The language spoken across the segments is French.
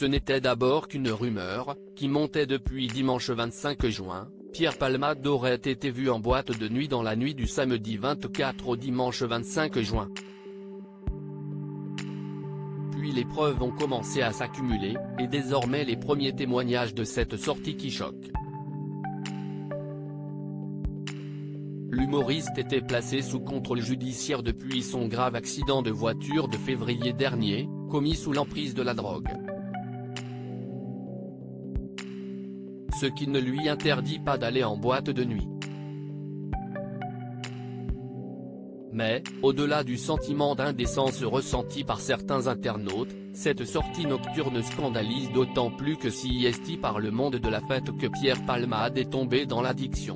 Ce n'était d'abord qu'une rumeur, qui montait depuis dimanche 25 juin, Pierre Palmade aurait été vu en boîte de nuit dans la nuit du samedi 24 au dimanche 25 juin. Puis les preuves ont commencé à s'accumuler, et désormais les premiers témoignages de cette sortie qui choquent. L'humoriste était placé sous contrôle judiciaire depuis son grave accident de voiture de février dernier, commis sous l'emprise de la drogue. Ce qui ne lui interdit pas d'aller en boîte de nuit. Mais, au-delà du sentiment d'indécence ressenti par certains internautes, cette sortie nocturne scandalise d'autant plus que s'y est par le monde de la fête que Pierre Palmade est tombé dans l'addiction.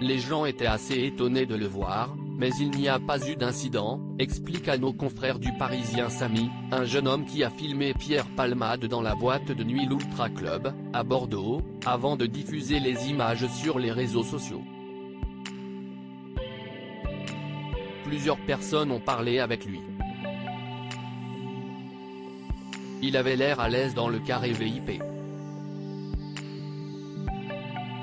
Les gens étaient assez étonnés de le voir, mais il n'y a pas eu d'incident, explique à nos confrères du Parisien Samy, un jeune homme qui a filmé Pierre Palmade dans la boîte de nuit l'Ultra Club, à Bordeaux, avant de diffuser les images sur les réseaux sociaux. Plusieurs personnes ont parlé avec lui. Il avait l'air à l'aise dans le carré VIP.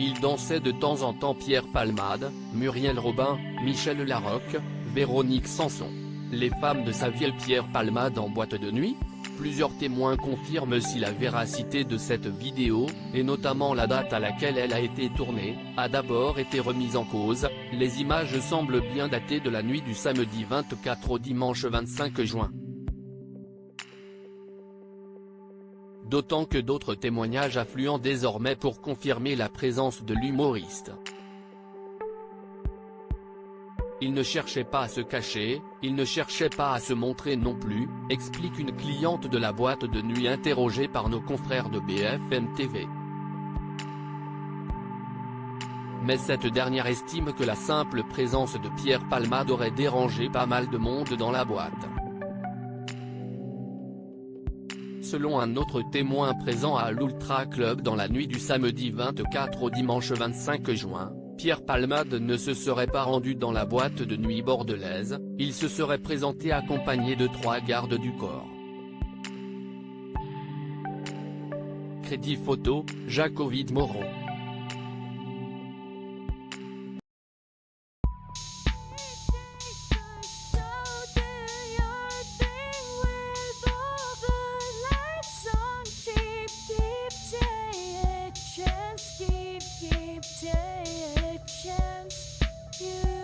Il dansait de temps en temps Pierre Palmade, Muriel Robin, Michel Larocque, Véronique Sanson. Les femmes de sa vie Pierre Palmade en boîte de nuit? Plusieurs témoins confirment si la véracité de cette vidéo, et notamment la date à laquelle elle a été tournée, a d'abord été remise en cause. Les images semblent bien datées de la nuit du samedi 24 au dimanche 25 juin. D'autant que d'autres témoignages affluent désormais pour confirmer la présence de l'humoriste. Il ne cherchait pas à se cacher, il ne cherchait pas à se montrer non plus, explique une cliente de la boîte de nuit interrogée par nos confrères de BFM TV. Mais cette dernière estime que la simple présence de Pierre Palmade aurait dérangé pas mal de monde dans la boîte. Selon un autre témoin présent à l'Ultra Club dans la nuit du samedi 24 au dimanche 25 juin, Pierre Palmade ne se serait pas rendu dans la boîte de nuit bordelaise, il se serait présenté accompagné de 3 gardes du corps. Crédit photo, Jacques-Ovid Moreau. Keep taking a chance. You